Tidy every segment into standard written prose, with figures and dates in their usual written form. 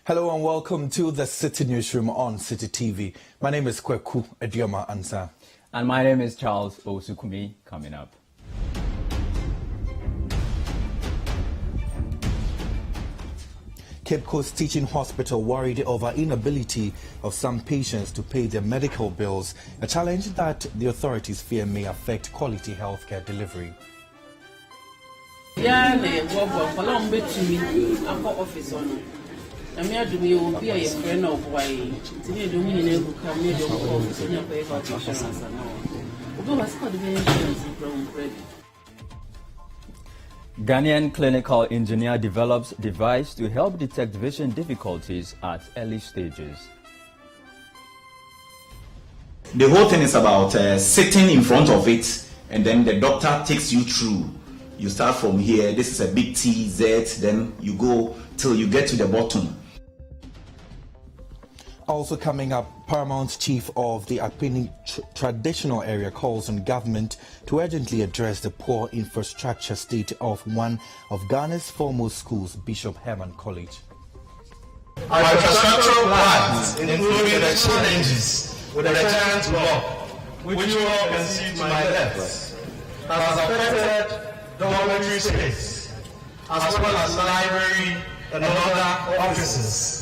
Hello and welcome to the Citi Newsroom on Citi TV. My name is Kwaku, Aduamah, Ansah. And my name is Charles Owusu, Kumi. Coming up. Cape Coast Teaching Hospital worried over inability of some patients to pay their medical bills, a challenge that the authorities fear may affect quality healthcare delivery. Ghanaian clinical engineer develops device to help detect vision difficulties at early stages. The whole thing is about sitting in front of it, and then the doctor takes you through. You start from here, this is a big T, Z, then you go till you get to the bottom. Also coming up, Paramount Chief of the Akpini traditional area calls on government to urgently address the poor infrastructure state of one of Ghana's foremost schools, Bishop Herman College. Our infrastructural plans, including the challenges with the giant block, which you all can see to my left, has affected dormitory space, as well as library and other offices.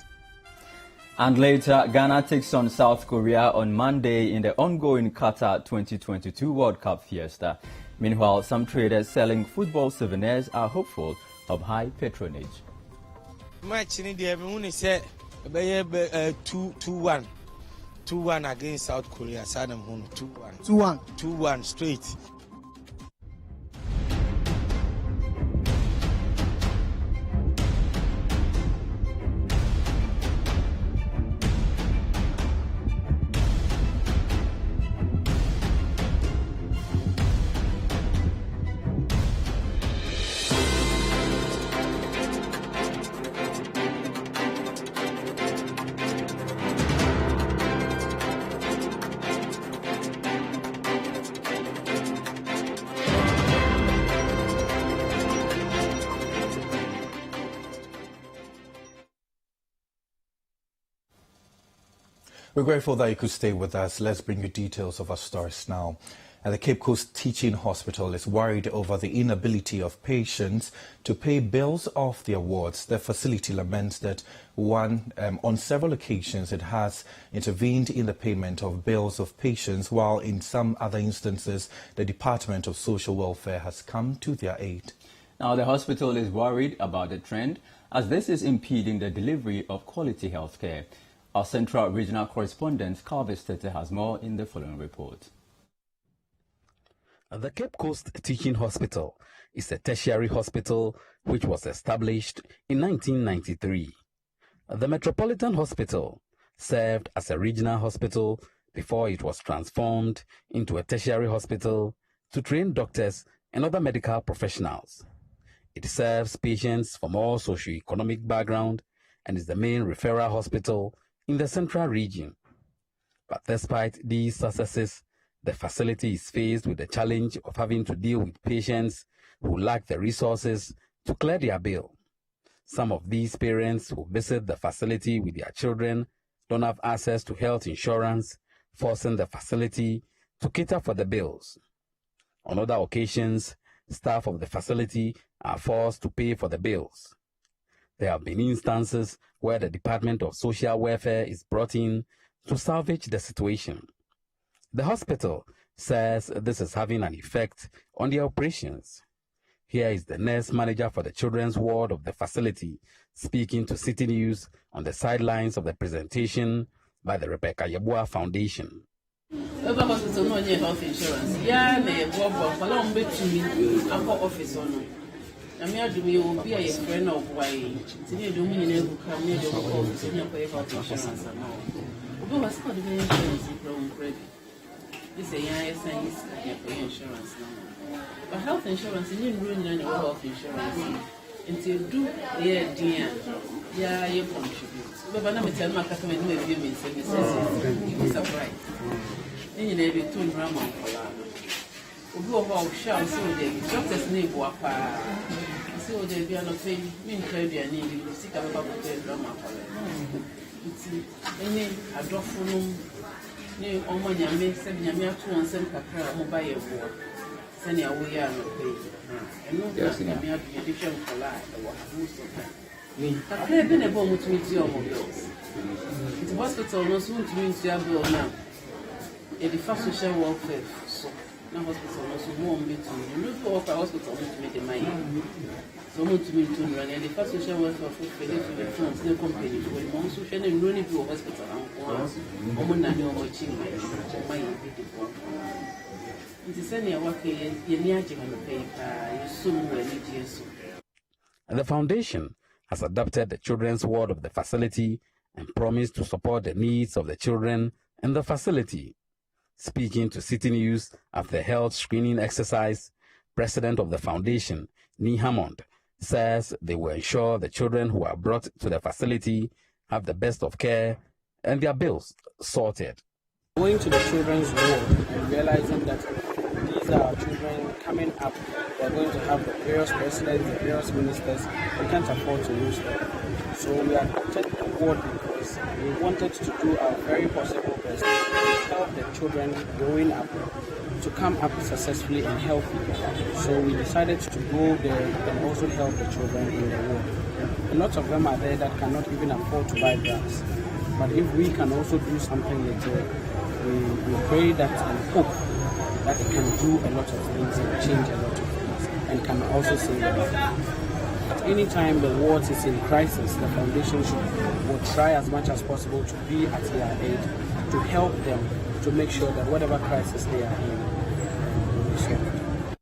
And later, Ghana takes on South Korea on Monday in the ongoing Qatar 2022 World Cup fiesta. Meanwhile, some traders selling football souvenirs are hopeful of high patronage. Match in the everyone said 2-1. 2-1 against South Korea. 2-1 straight. We're grateful that you could stay with us. Let's bring you details of our stories now. The Cape Coast Teaching Hospital is worried over the inability of patients to pay bills of their wards. The facility laments that on several occasions it has intervened in the payment of bills of patients, while in some other instances the Department of Social Welfare has come to their aid. Now, the hospital is worried about the trend as this is impeding the delivery of quality health care. Our Central Regional Correspondent, Calvis Tete, has more in the following report. The Cape Coast Teaching Hospital is a tertiary hospital which was established in 1993. The Metropolitan Hospital served as a regional hospital before it was transformed into a tertiary hospital to train doctors and other medical professionals. It serves patients from all socio-economic background and is the main referral hospital in the central region. But despite these successes, the facility is faced with the challenge of having to deal with patients who lack the resources to clear their bill. Some of these parents who visit the facility with their children don't have access to health insurance, forcing the facility to cater for the bills. On other occasions, staff of the facility are forced to pay for the bills. There have been instances where the Department of Social Welfare is brought in to salvage the situation. The hospital says this is having an effect on their operations. Here is the nurse manager for the children's ward of the facility speaking to Citi News on the sidelines of the presentation by the Rebecca Yeboah Foundation. Over hospital no health insurance. Yeah, they go for long bit to me. I'm office on. I'm here to be a friend of why. Today, Dominion who come near the office in your health insurance. Who was called the insurance from credit? This is a insurance. But health insurance, you didn't ruin any health insurance. Until you do, yeah, you contribute. But I'm going to tell my customer to do a few services. You be surprised. Then you need to turn around. We go about shout so the doctor's name was see what they be on the pay, mean Claudia need to seek about the drama. Any a drop from near Oman Yame, 7 Yamia 2 and 7 Capra, mobile war. Send your way on the pay. And no, yes, Yamia be addition for life. I've been a bomb to meet your mobiles. The hospital knows who to meet your bill now. The first social welfare, so now hospital also more meet to me. You look for hospital to make the money. So much to meet to run and the first social welfare for the funds, no company for the most social and running to a hospital and woman and your watching my beautiful. It is any work you're near to paper, you soon will need years. The foundation has adopted the children's ward of the facility and promised to support the needs of the children in the facility. Speaking to Citi News after the health screening exercise, President of the foundation, Nee Hammond, says they will ensure the children who are brought to the facility have the best of care and their bills sorted. Going to the children's ward and realizing that these are children coming up, they're going to have the various presidents, the various ministers, we can't afford to lose them. So we adopted the ward because we wanted to do our very possible best to help the children growing up to come up successfully and healthy. So we decided to go there and also help the children in the ward. A lot of them are there that cannot even afford to buy drugs. But if we can also do something little, we pray that and hope that it can do a lot of things and change a lot of things and can also save them. At any time the ward is in crisis, the foundation will try as much as possible to be at their aid, to help them, to make sure that whatever crisis they are in will be solved.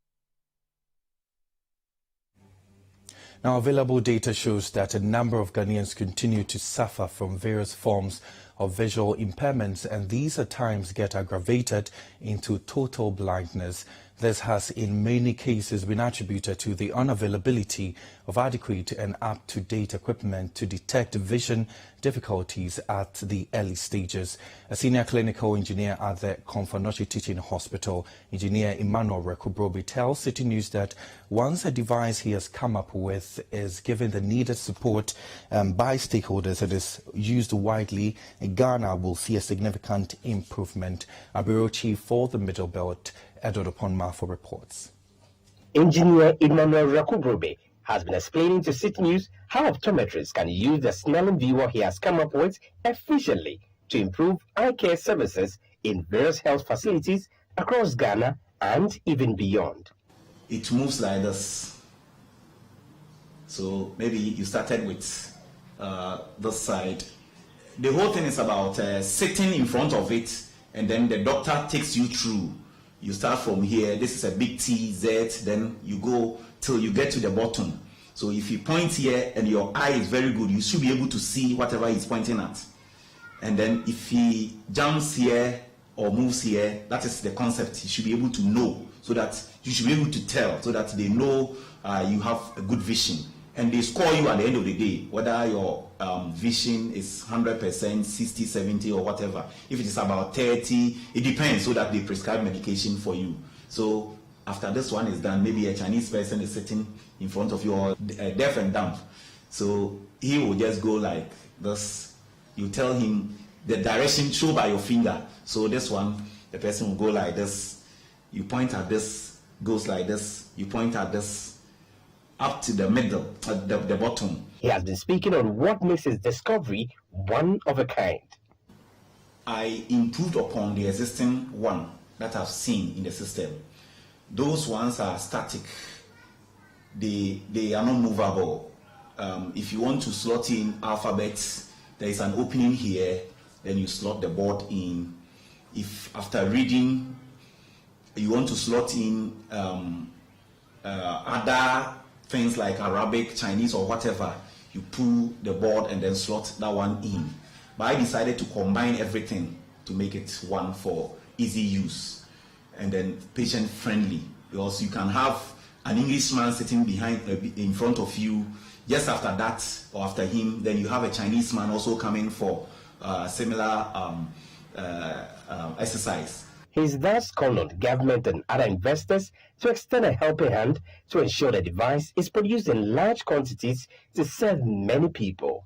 Now, available data shows that a number of Ghanaians continue to suffer from various forms of visual impairments, and these at times get aggravated into total blindness. This has in many cases been attributed to the unavailability of adequate and up-to-date equipment to detect vision difficulties at the early stages. A senior clinical engineer at the Komfanochi Teaching Hospital, Engineer Emmanuel Rekubrobi, tells Citi News that once a device he has come up with is given the needed support by stakeholders and is used widely, Ghana will see a significant improvement. Our bureau chief for the Middle Belt, Aduamah, for reports. Engineer Emmanuel Rekubrobi has been explaining to Citi News how optometrists can use the snelling viewer he has come up with efficiently to improve eye care services in various health facilities across Ghana and even beyond. It moves like this. So maybe you started with this side. The whole thing is about sitting in front of it, and then the doctor takes you through. You start from here, this is a big T, Z, then you go till you get to the bottom. So if you point here and your eye is very good, you should be able to see whatever he's pointing at. And then if he jumps here or moves here, that is the concept. You should be able to know, so that you should be able to tell, so that they know you have a good vision. And they score you at the end of the day, whether your vision is 100%, 60, 70, or whatever. If it is about 30, it depends, so that they prescribe medication for you. So after this one is done, maybe a Chinese person is sitting in front of you, or deaf and dumb. So he will just go like this. You tell him the direction, show by your finger. So this one, the person will go like this. You point at this, goes like this. You point at this, up to the middle, at the bottom. He has been speaking on what makes his discovery one of a kind. I improved upon the existing one that I've seen in the system. Those ones are static. They are not movable. If you want to slot in alphabets, there is an opening here, then you slot the board in. If after reading, you want to slot in other things like Arabic, Chinese, or whatever, you pull the board and then slot that one in. But I decided to combine everything to make it one for easy use and then patient friendly, because you can have an Englishman sitting in front of you. Just after that, or after him, then you have a Chinese man also coming for similar exercise. He's thus called on the government and other investors to extend a helping hand to ensure the device is produced in large quantities to serve many people.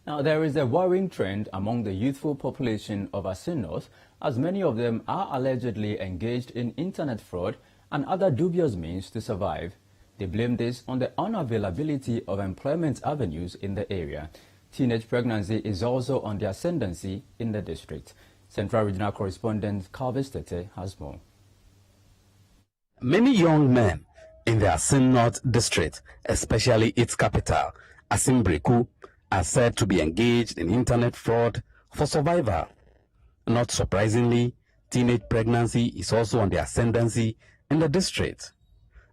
Now, there is a worrying trend among the youthful population of Ansah North, as many of them are allegedly engaged in internet fraud and other dubious means to survive. They blame this on the unavailability of employment avenues in the area. Teenage pregnancy is also on the ascendancy in the district. Central Regional Correspondent Calvis Tete has more. Many young men in the Ansah North district, especially its capital, Asimbreku, are said to be engaged in internet fraud for survival. Not surprisingly, teenage pregnancy is also on the ascendancy in the district.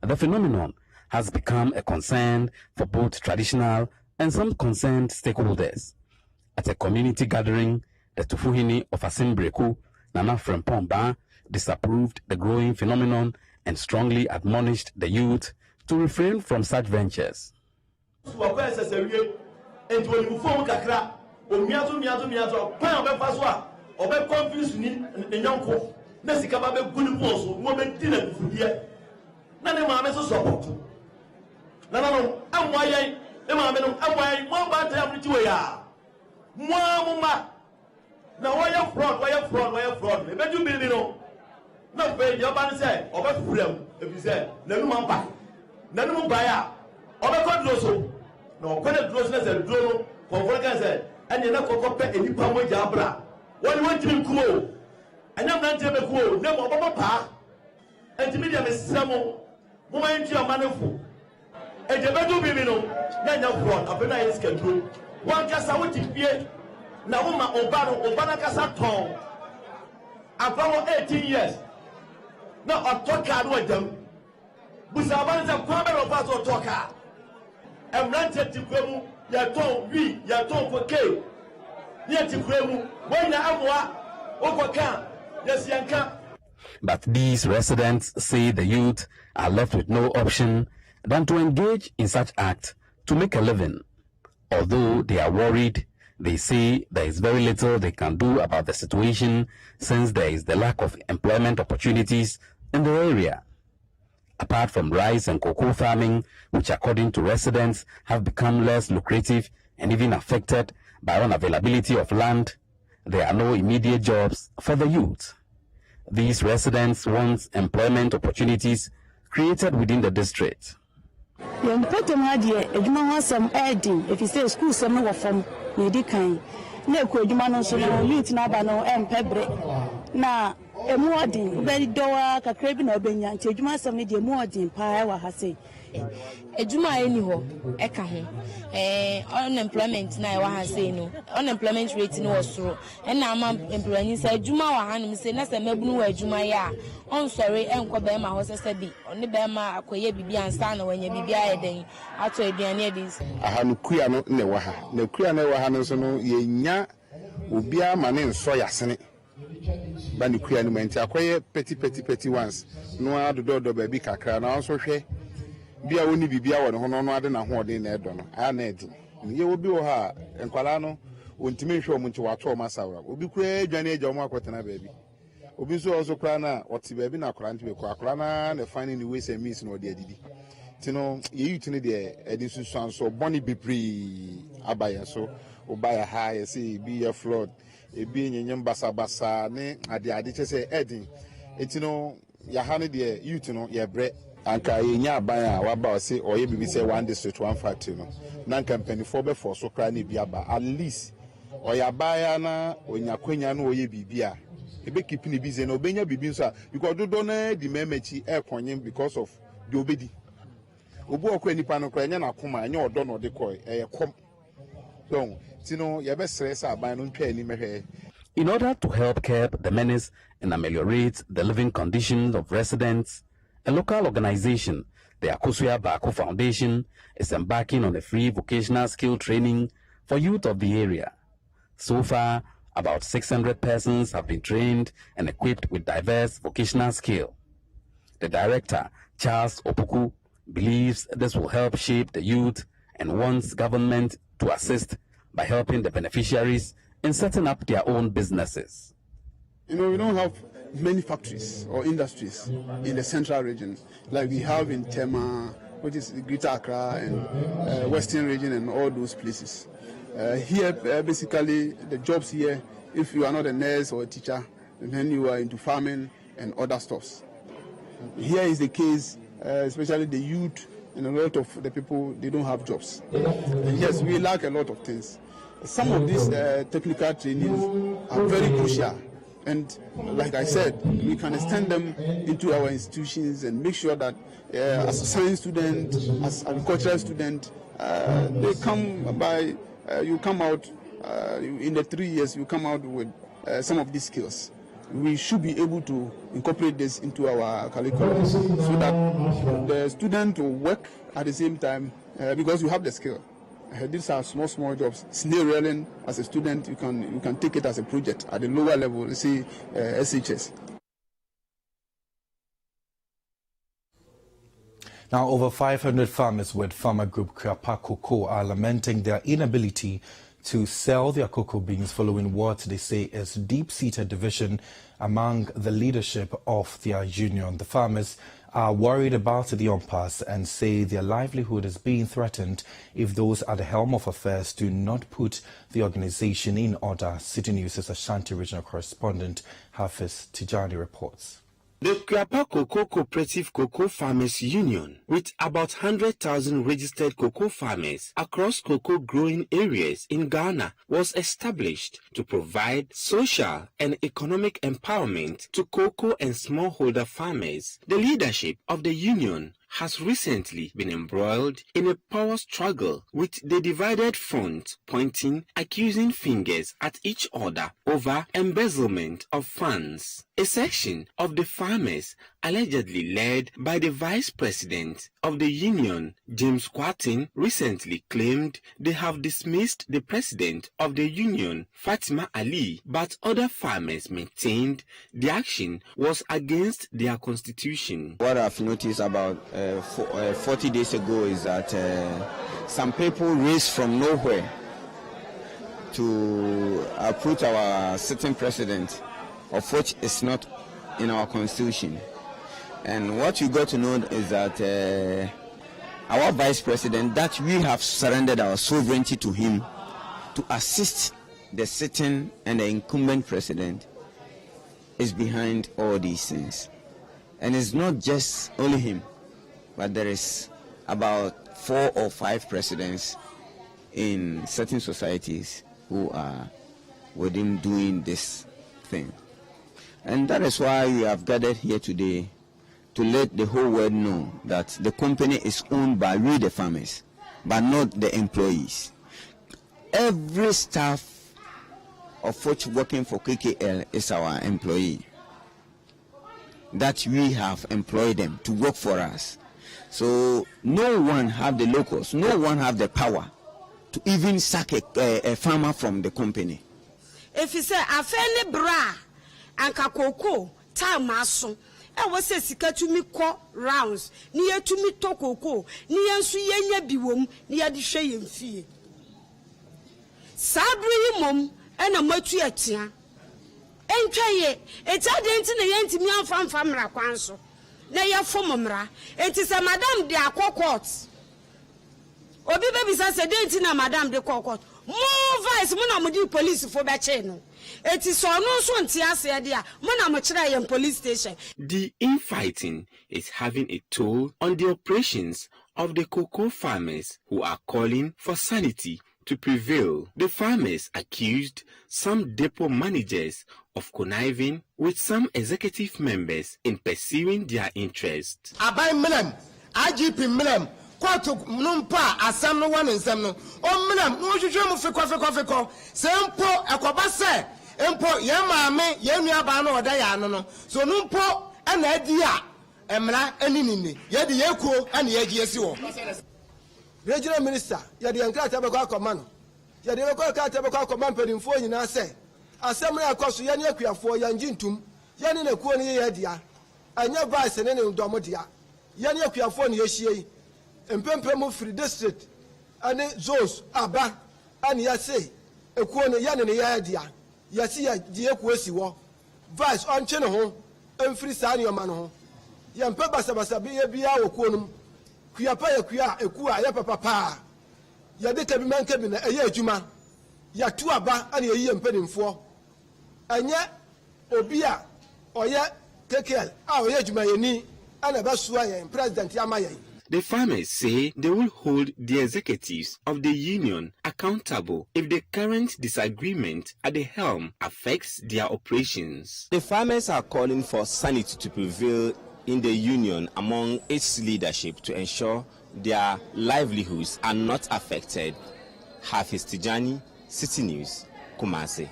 The phenomenon has become a concern for both traditional and some concerned stakeholders. At a community gathering, the Tufuhini of Asimbreku, Nana Frempomba, disapproved the growing phenomenon and strongly admonished the youth to refrain from such ventures. And when you form Kakra, or Miato, Pan of Faswa, or by confused in Yanko, Nessicaba good boss, woman dinner here. None of my message support. No, I'm why I'm why more bad time to ya. Mama. Now, why you fraud? Let you build no. Not pay your banner say, or by freedom, if you say, no man back. None buyer, or by God no, when the closeness and drone, conference said, and you're not compared any power jabra. What you want to be cool? And I'm not to be cool, no more papa. And to me, there is some woman to your maniful. And the better women know, then you're fraud, a penny is control. One just I want to be now, Obana Casaton. I'm from 18 years. Now, I'll talk out with them. Busaban is a quarter of us or talker. I'm rented to Kwemu, Yaton, we, Yaton for K. Yet to Kwemu, when the Amwa, Okoka, yes, Yanka. But these residents say the youth are left with no option than to engage in such acts to make a living. Although they are worried, they say there is very little they can do about the situation since there is the lack of employment opportunities in the area. Apart from rice and cocoa farming, which according to residents have become less lucrative and even affected by unavailability of land, there are no immediate jobs for the youth. These residents want employment opportunities created within the district. If you say school, some of from Medicain, no could you manage to youth Nabano and Pebre. Now, a modding, very doa, a craving or Benya, Juma some media modding, Pia Hase. A Juma anyhow, Ekaho, unemployment now, I say no, unemployment rate in Osro, and now I'm employing said Juma Hanum say, Nasa Mebu, Juma ya, on sorry, and Quabema was a steady, on the Bema, Akoye Bibi and Sano when you be a after a near this. I had no Kriano Newaha, no Kriano Hanosono, ye Ubia Manin Soya Senate. Bani Kriano, acquire petty ones, no other door baby Kakra, and also share. Be a winny be our honor than a hoard in Edon. I need you will be her and Qualano, when to make sure Munchuato Masara will be crazy, Johnny Jomakotana baby. Obiso also crana, what's the baby now, cranty with Quacrana, and finding the ways and means no dear diddy. Tino, you to the Edison son, so Bonnie be pre Abaya so, or buy a high, say, be a flood, a being in Bassa, ne, at the Adicha say, Eddie. It's no, Yahani dear, you to know, your bread. Anka yenya baya waba say or ye be say one district one factory no na company for be for so kra na biaba at least or ya baya na onya kwanya na oye bibia e be keep ni busy na obenya bibi so because do na di memechi e konyen because of the obedi obu okwa nipa no kra nya na koma anya odo no de koy e kom don tino ye be stress aban no ntwa ni mehwe. In order to help curb the menace and ameliorate the living conditions of residents, a local organization, the Akosua Baako Foundation, is embarking on a free vocational skill training for youth of the area. So far, about 600 persons have been trained and equipped with diverse vocational skill. The director, Charles Opoku, believes this will help shape the youth and wants government to assist by helping the beneficiaries in setting up their own businesses. You know, we don't have many factories or industries in the central region like we have in Tema, which is Greater Accra, and Western region and all those places. Here, basically, the jobs here, if you are not a nurse or a teacher, then you are into farming and other stuffs. Here is the case, especially the youth and a lot of the people, they don't have jobs. And yes, we lack a lot of things. Some of these technical trainings are very crucial. And like I said, we can extend them into our institutions and make sure that as a science student, as agricultural student, they come by, you come out, in the 3 years, you come out with some of these skills. We should be able to incorporate this into our curriculum so that the student will work at the same time because you have the skill. These are small jobs. Snail railing as a student, you can take it as a project at the lower level, let's say SHS. Now, over 500 farmers with farmer group Kwaku are lamenting their inability to sell their cocoa beans following what they say is deep-seated division among the leadership of their union. The farmers are worried about the impasse and say their livelihood is being threatened if those at the helm of affairs do not put the organization in order. Citi News' Ashanti regional correspondent Hafiz Tijani reports. The Kwaku Cooperative Cocoa Farmers Union, with about 100,000 registered cocoa farmers across cocoa growing areas in Ghana, was established to provide social and economic empowerment to cocoa and smallholder farmers. The leadership of the union has recently been embroiled in a power struggle with the divided front pointing accusing fingers at each other over embezzlement of funds. A section of the farmers, allegedly led by the vice president of the union, James Kwatin, recently claimed they have dismissed the president of the union, Fatima Ali, but other farmers maintained the action was against their constitution. What I've noticed about 40 days ago is that some people raised from nowhere to approach our sitting president, of which is not in our constitution. And what you got to know is that our vice president, that we have surrendered our sovereignty to him to assist the sitting and the incumbent president, is behind all these things. And it's not just only him, but there is about 4 or 5 presidents in certain societies who are with him doing this thing. And that is why we have gathered here today to let the whole world know that the company is owned by we the farmers, but not the employees. Every staff of which working for KKL is our employee, that we have employed them to work for us. So no one have the locals, no one have the power to even sack a farmer from the company. If you say afeni bra anka koko time aso e wo se sika tumi ko rounds ni ye tumi to koko ni ye nso ye nya biwom ni ye de hwe ye mfie sabri yi mom e na matu atia entwaye etade nti na ye ntimi amfamfa mra kwan so na ye fomomra enti se madam de akokot obi bebi say denti na madam de kokot mo vice mo na mo di police fo be che no eti so no so nti ase de a mo na mo kire ye police station. The infighting is having a toll on the operations of the cocoa farmers, who are calling for sanity to prevail. The farmers accused some depot managers of conniving with some executive members in pursuing their interests. Abai Milam, IGP Milam, Kwaku Numpa, Asam no one in Sam no, O Milam, no Jumu Fiko, Sempo, Akobase, Empo yamame yemnuaba no oda ya no so no mpo ana adi a emra aninini ye de yekuo ana ye gie si wo regional minister ye de enkrata be kwa akoma no ye de be kwa enkrata be kwa akoma mpadimfo nyina se asem na akoso ye ne akuafo ye njintum ye ne nakuo ne ye dia anya vice ne ne ndomo dia ye ne akuafo ne ye hie empempem free district ane zones aba ana ya say ekuo ne ye ne ye dia yasi ya die ekuo si wo vice on chene ho emfiri saa ne oma no ho ye mpa basabasa bi ye bia wo kuo num kua pa ye kua eku a ye papa pa ye de ka bi manka bi na eye adwuma ya tu aba ana ye mpanimfo anya obi a oye KKL a oye adwuma ye ni ana ba suwa ye president ya ma ye. The farmers say they will hold the executives of the union accountable if the current disagreement at the helm affects their operations. The farmers are calling for sanity to prevail in the union among its leadership to ensure their livelihoods are not affected. Hafiz Tijani, Citi News, Kumasi.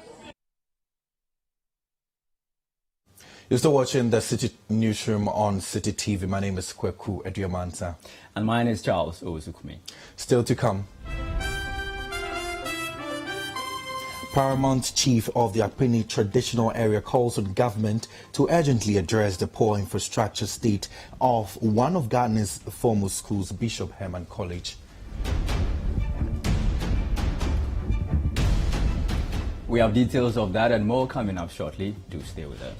You're still watching the Citi Newsroom on Citi TV. My name is Kwaku, Aduamah, Ansah. And mine is Charles, Owusu, Kumi. Still to come. Paramount Chief of the Apini Traditional Area calls on government to urgently address the poor infrastructure state of one of Ghana's foremost schools, Bishop Herman College. We have details of that and more coming up shortly. Do stay with us.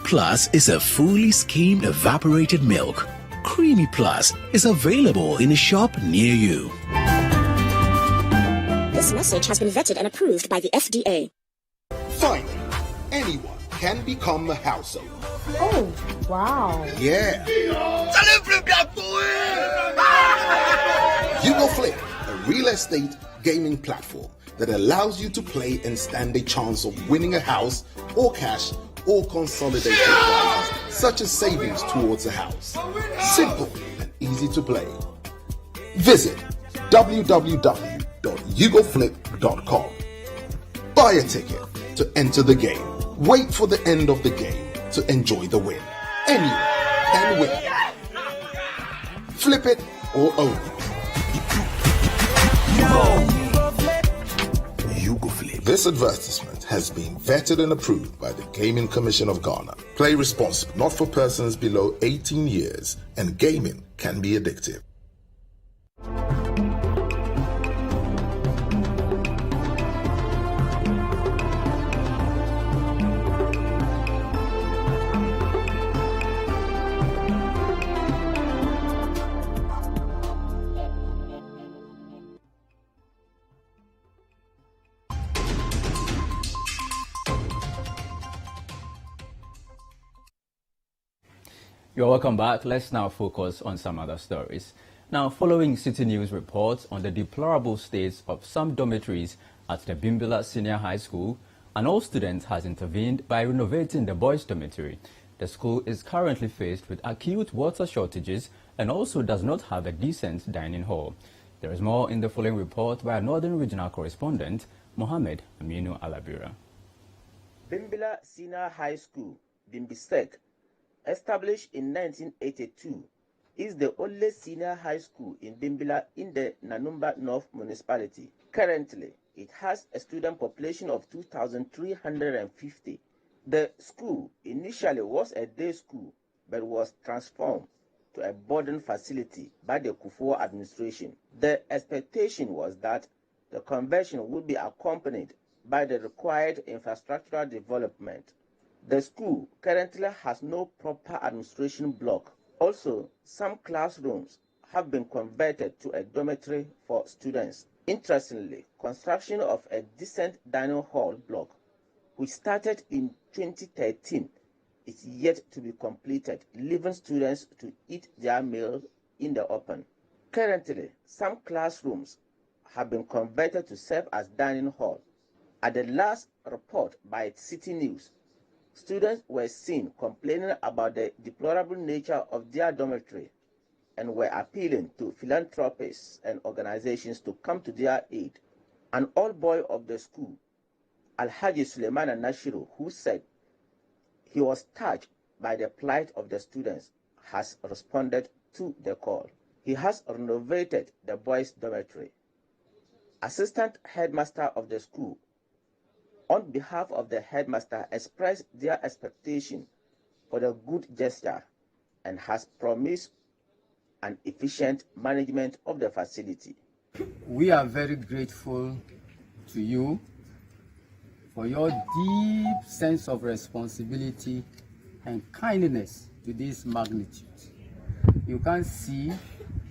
Plus is a fully skimmed evaporated milk. Creamy Plus is available in a shop near you. This message has been vetted and approved by the FDA. Finally, anyone can become a house owner. Oh, wow. Yeah. You Go Flip, a real estate gaming platform that allows you to play and stand a chance of winning a house or cash or consolidated prizes, such as savings towards a house. Simple and easy to play. Visit www.yougoflip.com. Buy a ticket to enter the game. Wait for the end of the game to enjoy the win. Anyone can win. Flip it or own it. You Go Flip. This advertisement has been vetted and approved by the Gaming Commission of Ghana. Play responsibly, not for persons below 18 years, and gaming can be addictive. You're welcome back. Let's now focus on some other stories. Now, following Citi News reports on the deplorable states of some dormitories at the Bimbilla Senior High School, an old student has intervened by renovating the boys' dormitory. The school is currently faced with acute water shortages and also does not have a decent dining hall. There is more in the following report by our Northern Regional correspondent, Mohammed Aminu Alabira. Bimbilla Senior High School, Bimbisek, established in 1982, is the only senior high school in Bimbilla in the Nanumba North municipality. Currently, it has a student population of 2,350. The school initially was a day school, but was transformed to a boarding facility by the Kufuor administration. The expectation was that the conversion would be accompanied by the required infrastructural development. The school currently has no proper administration block. Also, some classrooms have been converted to a dormitory for students. Interestingly, construction of a decent dining hall block, which started in 2013, is yet to be completed, leaving students to eat their meals in the open. Currently, some classrooms have been converted to serve as dining hall. At the last report by Citi News, students were seen complaining about the deplorable nature of their dormitory and were appealing to philanthropists and organizations to come to their aid. An old boy of the school, Alhaji Suleiman Nashiru, who said he was touched by the plight of the students, has responded to the call. He has renovated the boys' dormitory. Assistant headmaster of the school, on behalf of the headmaster, expressed their expectation for the good gesture and has promised an efficient management of the facility. We are very grateful to you for your deep sense of responsibility and kindness to this magnitude. You can see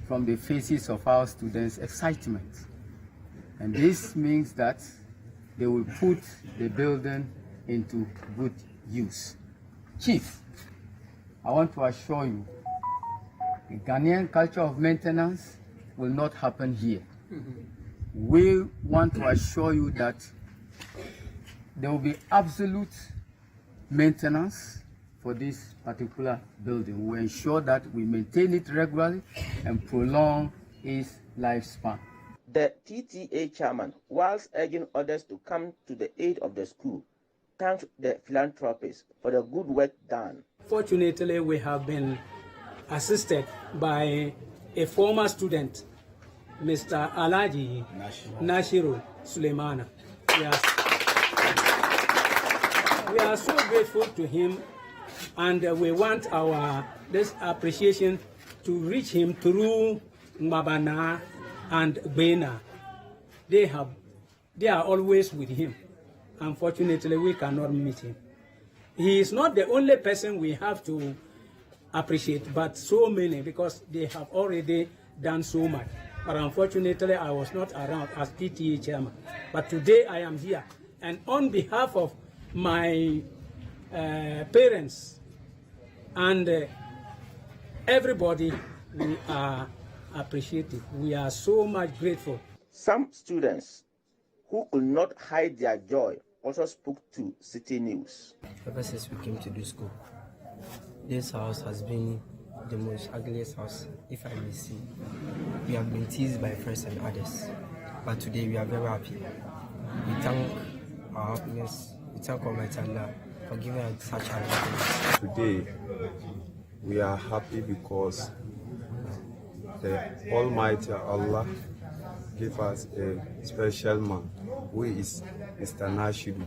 from the faces of our students excitement, and this means that they will put the building into good use. Chief, I want to assure you, the Ghanaian culture of maintenance will not happen here. We want to assure you that there will be absolute maintenance for this particular building. We ensure that we maintain it regularly and prolong its lifespan. The PTA chairman, whilst urging others to come to the aid of the school, thanked the philanthropists for the good work done. Fortunately, we have been assisted by a former student, Mr. Alhaji Nashiru Suleimana. We are so grateful to him, and we want this appreciation to reach him through Mbabana and Bena. They are always with him. Unfortunately, we cannot meet him. He is not the only person we have to appreciate, but so many, because they have already done so much. But unfortunately, I was not around as PTA chairman. But today I am here, and on behalf of my parents and everybody, we are appreciative. We are so much grateful. Some students who could not hide their joy also spoke to Citi News. Ever since we came to this school, this house has been the most ugliest house, if I may say. We have been teased by friends and others, but today we are very happy. We thank our happiness, we thank Almighty Allah for giving us such a happiness. Today, we are happy because the Almighty Allah gave us a special man, who is Mr. Nashidu.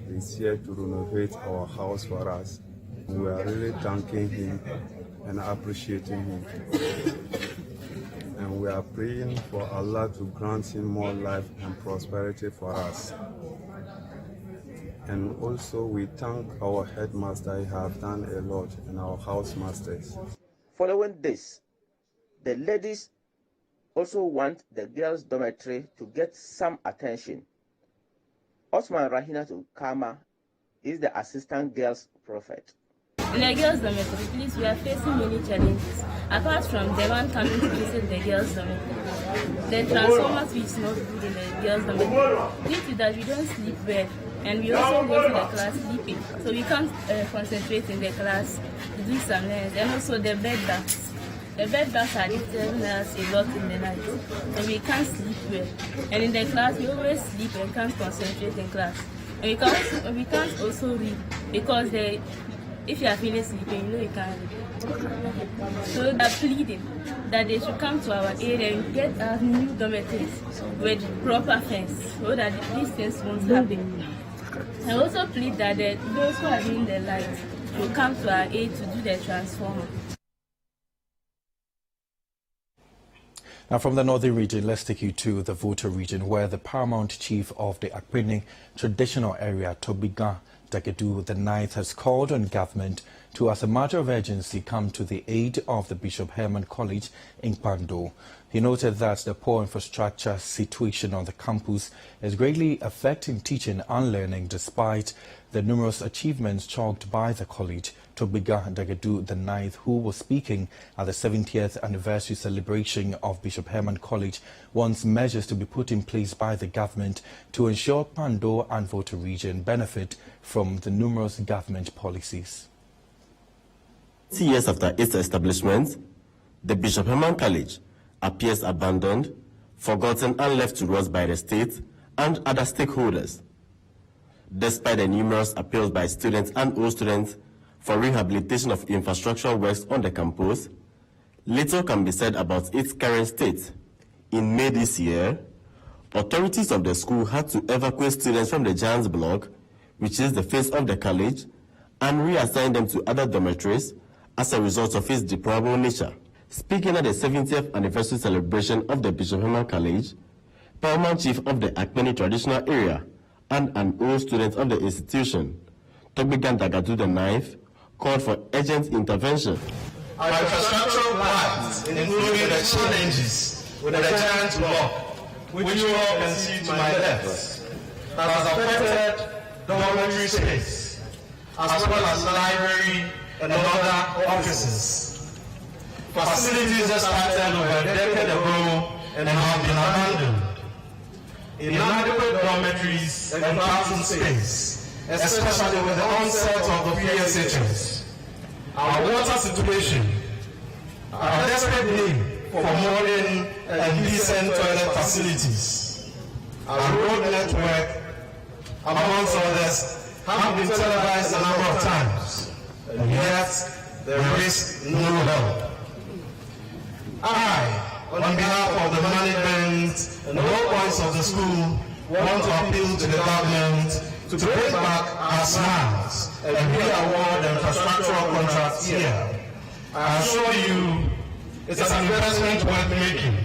He is here to renovate our house for us. We are really thanking him and appreciating him. And we are praying for Allah to grant him more life and prosperity for us. And also we thank our headmaster. He have done a lot, and our house-masters. Following this, the ladies also want the girls' dormitory to get some attention. Osman Rahinatu Kama is the assistant girls' prophet. In the girls' dormitory, please, we are facing many challenges. Apart from the one coming to visit the girls' dormitory, the transformers which is not good in the girls' dormitory. Due to that, we don't sleep well, and we also go to the class sleeping, so we can't concentrate in the class to do some lessons. And also the bed baths. The bed baths are disturbing us a lot in the night, so we can't sleep well. And in the class, we always sleep and can't concentrate in class. And we can't also read because the If you are feeling sleepy, you know you can't read. So they're pleading that they should come to our area and get our new dormitories with proper fence so that these things won't happen. I also plead that those who are doing the lights will come to our aid to do the transformer. Now from the northern region, let's take you to the Volta region, where the paramount chief of the Akpini traditional area, Tobiga Dagedu the Ninth, has called on government to, as a matter of urgency, come to the aid of the Bishop Herman College in Pando. He noted that the poor infrastructure situation on the campus is greatly affecting teaching and learning, despite the numerous achievements chalked by the college. Tobiga Dagedu the Ninth, who was speaking at the 70th anniversary celebration of Bishop Herman College, wants measures to be put in place by the government to ensure Pando and Volta region benefit from the numerous government policies. 2 years after its establishment, the Bishop Herman College appears abandoned, forgotten and left to rot by the state and other stakeholders. Despite the numerous appeals by students and old students for rehabilitation of infrastructural works on the campus, little can be said about its current state. In May this year, authorities of the school had to evacuate students from the Giants block, which is the face of the college, and reassign them to other dormitories as a result of its deplorable nature. Speaking at the 70th anniversary celebration of the Bishop Herman College, paramount chief of the Akpeni traditional area and an old student of the institution, Tobiga Dagedu the Ninth, called for urgent intervention. Our infrastructural plans, including the challenges with the Giants block, which you all can see to my left, has affected dormitory space, as well as library and other offices. Facilities that started over a decade ago and have been abandoned. Inadequate dormitories and classroom space, especially with the onset of the PSHs. Our water situation, our desperate need for modern and decent toilet facilities. Our road network, amongst others, have been televised a number of times, and yet there is no help. I, on behalf of the management and all points of the school, want to appeal to the government to bring back our smiles and re-award the infrastructural contracts here. I assure you, it's an investment worth making,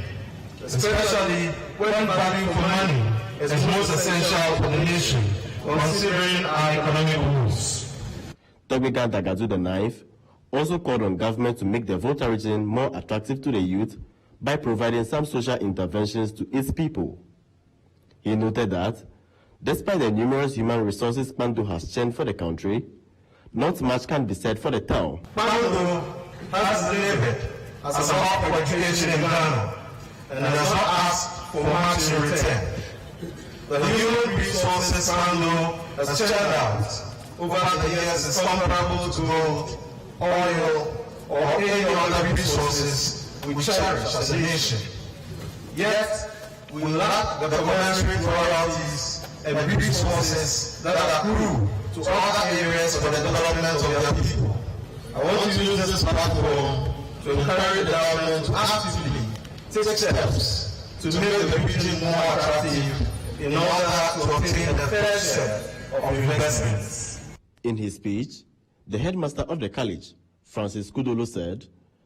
especially when value for money is most essential for the nation, considering our economic woes. Tobiga Dagedu the Ninth also called on government to make the Volta region more attractive to the youth by providing some social interventions to its people. He noted that, despite the numerous human resources Pando has churned for the country, not much can be said for the town. Pando has delivered as a hub for education in Ghana and has not asked for much in return. The human resources Pando has churned out over the years is comparable to gold, oil, or any other resources we cherish as a nation. Yet, we lack the commensurate royalties and resources that accrue to other areas for the development of their people. I want to use this platform to encourage the government to actively take steps to make the region more attractive in order to obtain the fair share of investments. In his speech, the headmaster of the college, Francis Kudolo, said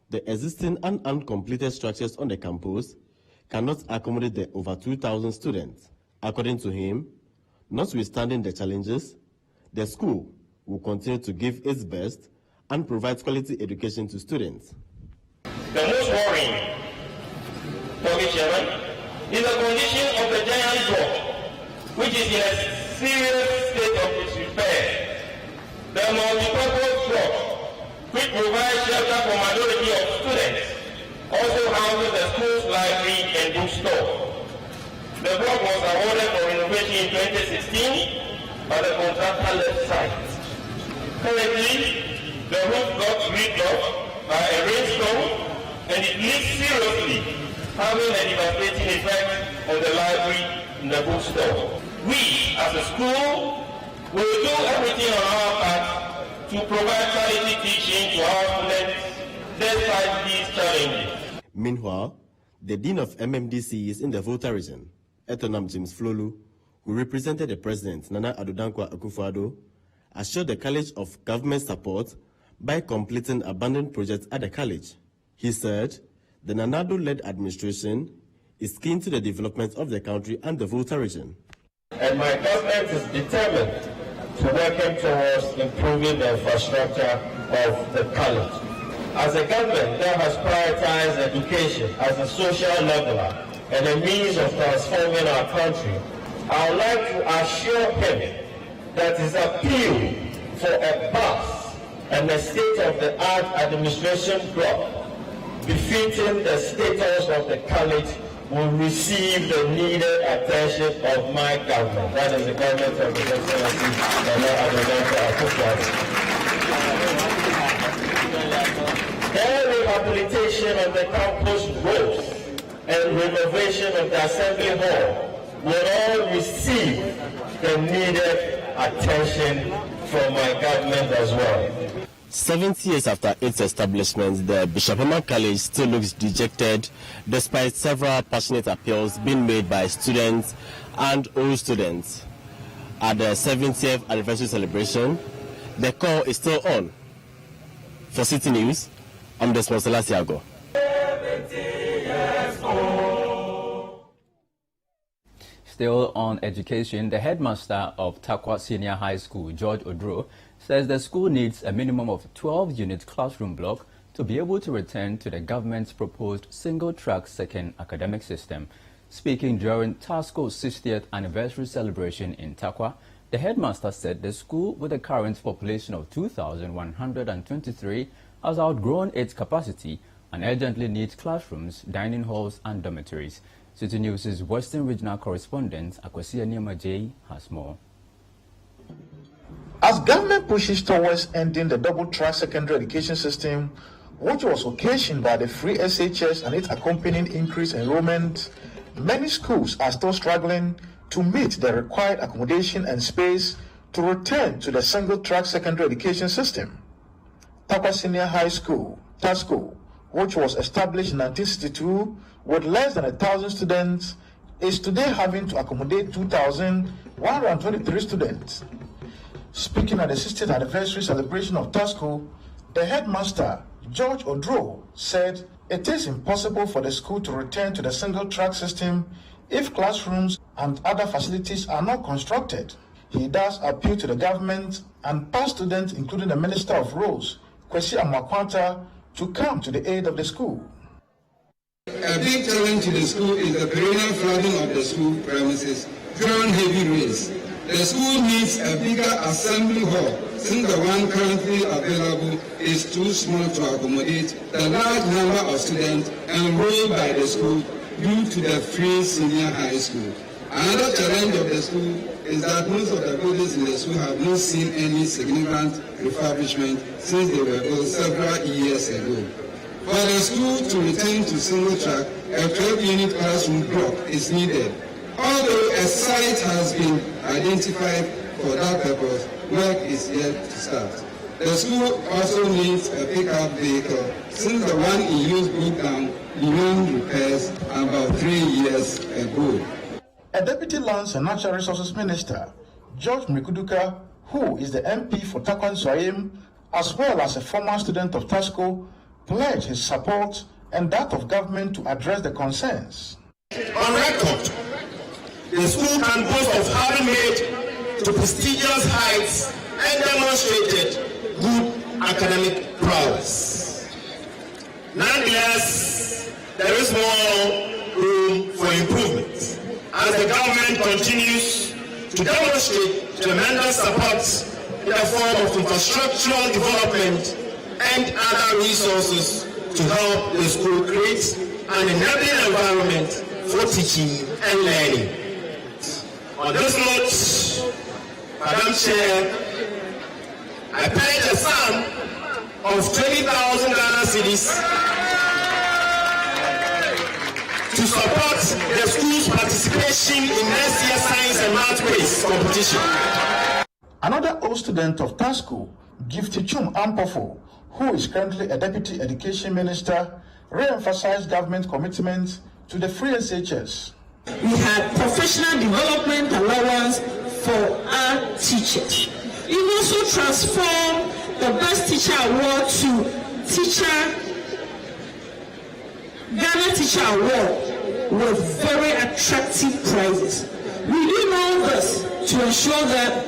the existing and uncompleted structures on the campus cannot accommodate the over 2,000 students. According to him, notwithstanding the challenges, the school will continue to give its best and provide quality education to students. The most worrying, Toby Chairman, is the condition of the giant block, which is in a serious state of disrepair. The multipurpose block, which provides shelter for majority of students, also houses the school's library and bookstore. The block was awarded for renovation in 2016, but the contractor left site. Currently, the roof got ripped off by a rainstorm, and it leaks seriously, having a devastating effect on the library and the bookstore. We, as a school, will do everything on our part to to provide quality teaching to our students despite these challenges. Meanwhile, the Dean of MMDCs in the Volta region, Etonam James Flolu, who represented the President, Nana Addo Akufo-Addo, assured the college of government support by completing abandoned projects at the college. He said the Nanado-led administration is keen to the development of the country and the Volta region. And my government is determined to work towards improving the infrastructure of the college. As a government that has prioritized education as a social leveler and a means of transforming our country, I would like to assure him that his appeal for a bus and a state-of-the-art administration block befitting the status of the college will receive the needed attention of my government. That is the government of His Excellency Aduamah Akufo-Addo. All rehabilitation of the campus roads and renovation of the assembly hall will all receive the needed attention from my government as well. 70 years after its establishment, the Bishop Hamman College still looks dejected despite several passionate appeals being made by students and old students. At the 70th anniversary celebration, the call is still on. For Citi News, I'm Desmond Selasiago. Still on education, the headmaster of Takwa Senior High School, George Odro, says the school needs a minimum of 12-unit classroom block to be able to return to the government's proposed single-track second academic system. Speaking during TASCO's 60th anniversary celebration in Takwa, the headmaster said the school, with a current population of 2,123, has outgrown its capacity and urgently needs classrooms, dining halls and dormitories. Citi News' Western Regional Correspondent Akwasi J has more. As government pushes towards ending the double-track secondary education system, which was occasioned by the free SHS and its accompanying increased enrollment, many schools are still struggling to meet the required accommodation and space to return to the single-track secondary education system. Takwa Senior High School, TASCO, which was established in 1962 with less than 1,000 students, is today having to accommodate 2,123 students. Speaking at the 60th anniversary celebration of TASCO, the headmaster, George Odro, said it is impossible for the school to return to the single-track system if classrooms and other facilities are not constructed. He does appeal to the government and past students, including the Minister of Roads, Kwesi Amakwanta, to come to the aid of the school. A big challenge to the school is the perennial flooding of the school premises during heavy rains. The school needs a bigger assembly hall since the one currently available is too small to accommodate the large number of students enrolled by the school due to the free senior high school. Another challenge of the school is that most of the buildings in the school have not seen any significant refurbishment since they were built several years ago. For the school to return to single track, a 12-unit classroom block is needed. Although a site has been identified for that purpose, work is yet to start. The school also needs a pickup vehicle since the one in use broke down beyond repairs about 3 years ago. A Deputy Lands and Natural Resources Minister, George Mrikuduka, who is the MP for Takwan Swayim, as well as a former student of TASCO, pledged his support and that of government to address the concerns. On record, the school can boast of having made to prestigious heights and demonstrated good academic prowess. Nonetheless, there is more room for improvement as the government continues to demonstrate tremendous support in the form of infrastructural development and other resources to help the school create an enabling environment for teaching and learning. On this note, Madam Chair, I pledge a sum of 20,000 Ghana cedis to support the school's participation in next year's science and math quiz competition. Another old student of TASCO, Giftichum Ampofo, who is currently a Deputy Education Minister, re-emphasized government commitment to the free SHS. We had professional development allowance for our teachers. We also transformed the Best Teacher Award to Ghana Teacher Award with very attractive prizes. We do all this to ensure that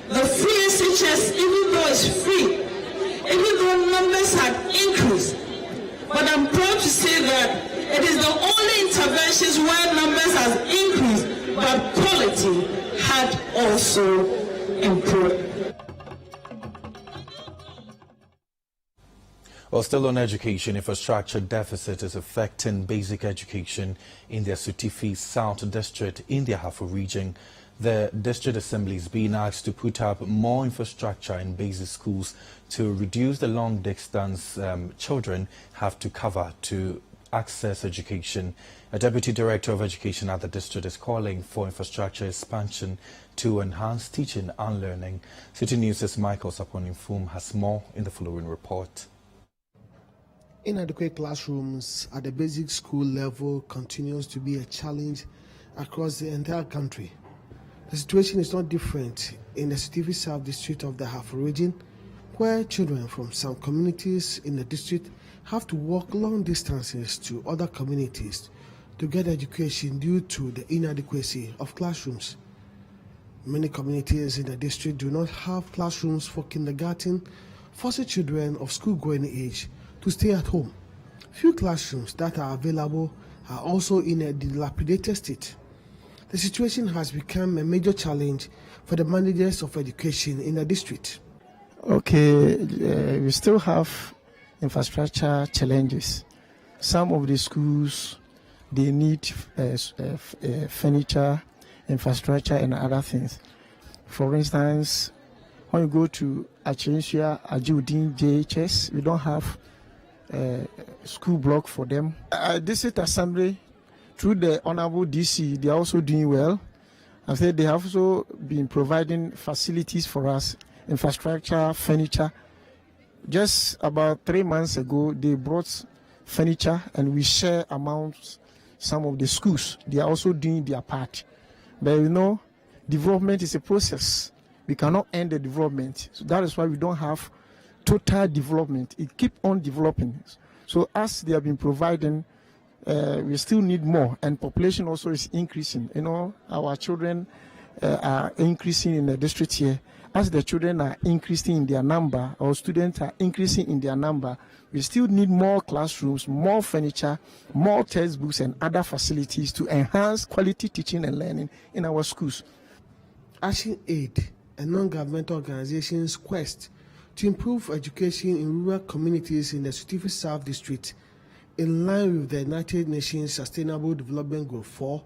the free SHS, even though it's free, even though numbers have increased, but I'm proud to say that it is the only interventions where numbers have increased, but quality had also improved. Well, still on education, infrastructure deficit is affecting basic education in the Sutifi South District in the Ahafo region. The district assembly is being asked to put up more infrastructure in basic schools to reduce the long distance children have to cover to access education. A deputy director of education at the district is calling for infrastructure expansion to enhance teaching and learning. Citi News' Michael Saponinfum has more in the following report. Inadequate classrooms at the basic school level continues to be a challenge across the entire country. The situation is not different in the Sutifi South District of the Ahafo region, where children from some communities in the district have to walk long distances to other communities to get education due to the inadequacy of classrooms. Many communities in the district do not have classrooms for kindergarten, forcing children of school-going age to stay at home. Few classrooms that are available are also in a dilapidated state. The situation has become a major challenge for the managers of education in the district. Okay, we still have infrastructure challenges. Some of the schools, they need furniture, infrastructure, and other things. For instance, when you go to Achinsua, Ajiudin, JHS, we don't have school block for them. District Assembly, through the Honorable DC, they are also doing well. I said they have also been providing facilities for us, infrastructure, furniture. Just about 3 months ago, they brought furniture and we share amongst some of the schools. They are also doing their part. But you know, development is a process. We cannot end the development. So that is why we don't have total development. It keeps on developing. So as they have been providing, we still need more, and population also is increasing. You know, our children are increasing in the district here. As the children are increasing in their number, our students are increasing in their number, we still need more classrooms, more furniture, more textbooks and other facilities to enhance quality teaching and learning in our schools. Action Aid, a non-governmental organization's quest to improve education in rural communities in the Sutifi South District, in line with the United Nations Sustainable Development Goal 4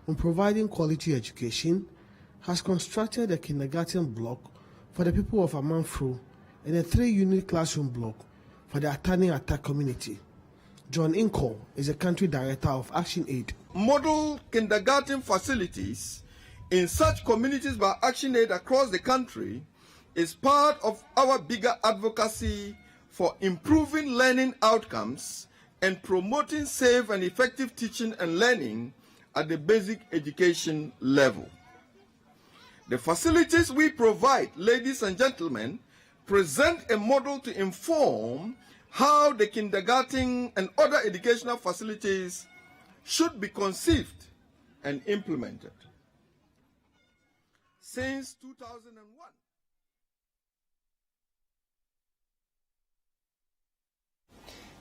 on providing quality education, has constructed a kindergarten block for the people of Amanfro and a 3-unit classroom block for the Atani Atta community. John Inko is the country director of Action Aid. Model kindergarten facilities in such communities by Action Aid across the country is part of our bigger advocacy for improving learning outcomes and promoting safe and effective teaching and learning at the basic education level. The facilities we provide, ladies and gentlemen, present a model to inform how the kindergarten and other educational facilities should be conceived and implemented. Since 2001,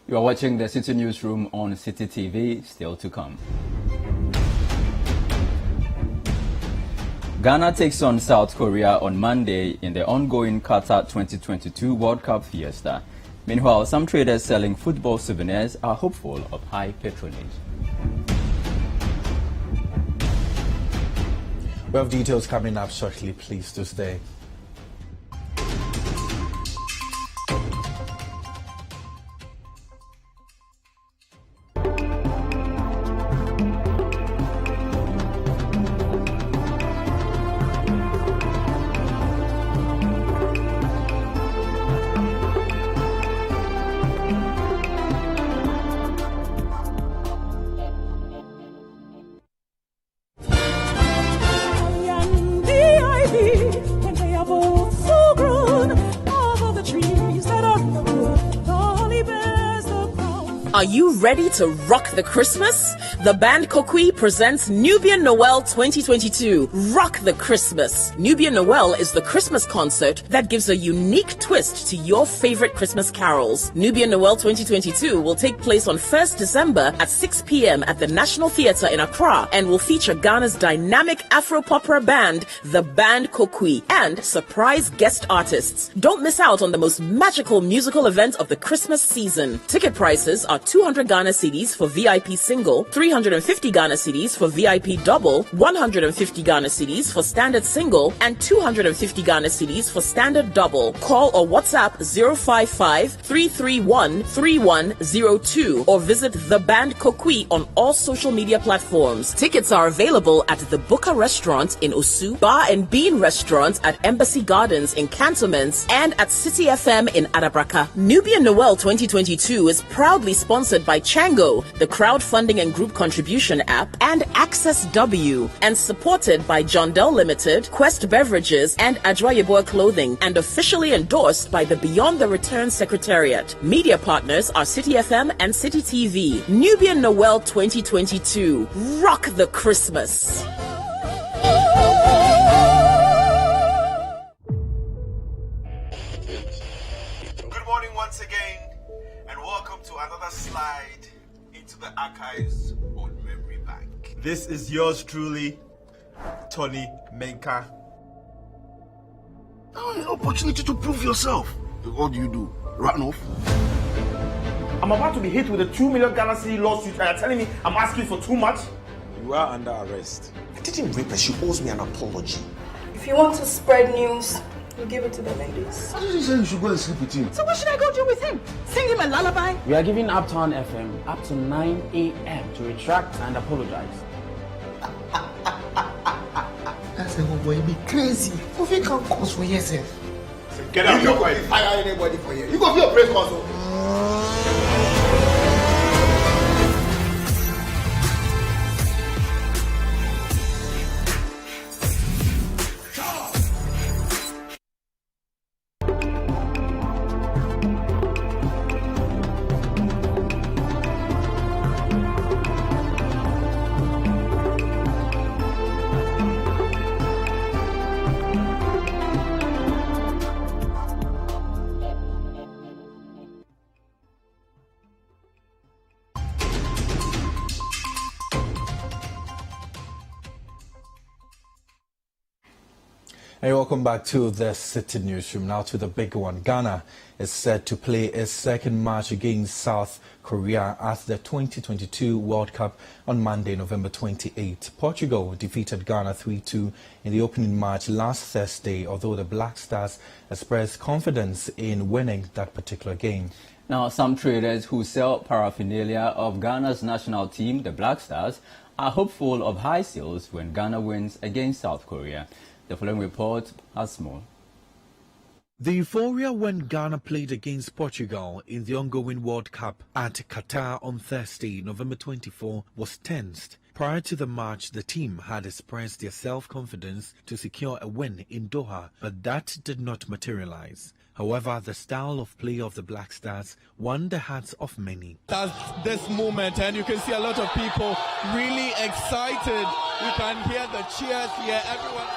you are watching the Citi Newsroom on Citi TV, still to come. Ghana takes on South Korea on Monday in the ongoing Qatar 2022 World Cup fiesta. Meanwhile, some traders selling football souvenirs are hopeful of high patronage. We have details coming up shortly. Please do stay. Are you ready to rock the Christmas? The band Kumi presents Nubian Noel 2022. Rock the Christmas. Nubian Noel is the Christmas concert that gives a unique twist to your favorite Christmas carols. Nubian Noel 2022 will take place on 1st December at 6 p.m. at the National Theatre in Accra and will feature Ghana's dynamic Afro-popera band, the band Kumi, and surprise guest artists. Don't miss out on the most magical musical event of the Christmas season. Ticket prices are 200 Ghana cedis for VIP single, 350 Ghana cedis for VIP double, 150 Ghana cedis for standard single, and 250 Ghana cedis for standard double. Call or WhatsApp 055-331-3102 or visit The Band Kumi on all social media platforms. Tickets are available at the Buka Restaurant in Owusu, Bar and Bean Restaurant at Embassy Gardens in Cantonments, and at Citi FM in Adabraka. Nubian Noel 2022 is proudly sponsored by Chango, the crowdfunding and group contribution app, and Access W, and supported by John Dell Limited, Quest Beverages, and Aduamah Clothing, and officially endorsed by the Beyond the Return Secretariat. Media partners are Citi FM and Citi TV. Nubian Noel 2022. Rock the Christmas. Good morning once again, and welcome to another slide into the archives on Memory Bank. This is yours truly, Tony Menka. Now an opportunity to prove yourself. What do you do? Run off? I'm about to be hit with a 2 million Ghana cedi lawsuit, and you're telling me I'm asking for too much? You are under arrest. I didn't rape her. She owes me an apology. If you want to spread news, you give it to the ladies. How did you say you should go and sleep with him? So what should I go do with him? Sing him a lullaby? We are giving Uptown FM up to 9 a.m. to retract and apologize. That's a boy, you be crazy. Who you can't cause for yourself? Get out. You don't fire anybody for you. You go for your press council. Hey, welcome back to the Citi Newsroom. Now to the big one. Ghana is set to play its second match against South Korea at the 2022 World Cup on Monday, November 28. Portugal defeated Ghana 3-2 in the opening match last Thursday, although the Black Stars expressed confidence in winning that particular game. Now, some traders who sell paraphernalia of Ghana's national team, the Black Stars, are hopeful of high sales when Ghana wins against South Korea. The following report has more. The euphoria when Ghana played against Portugal in the ongoing World Cup at Qatar on Thursday, November 24, was tensed. Prior to the match, the team had expressed their self-confidence to secure a win in Doha, but that did not materialize. However, the style of play of the Black Stars won the hearts of many. That's this moment, and you can see a lot of people really excited. You can hear the cheers here, everyone.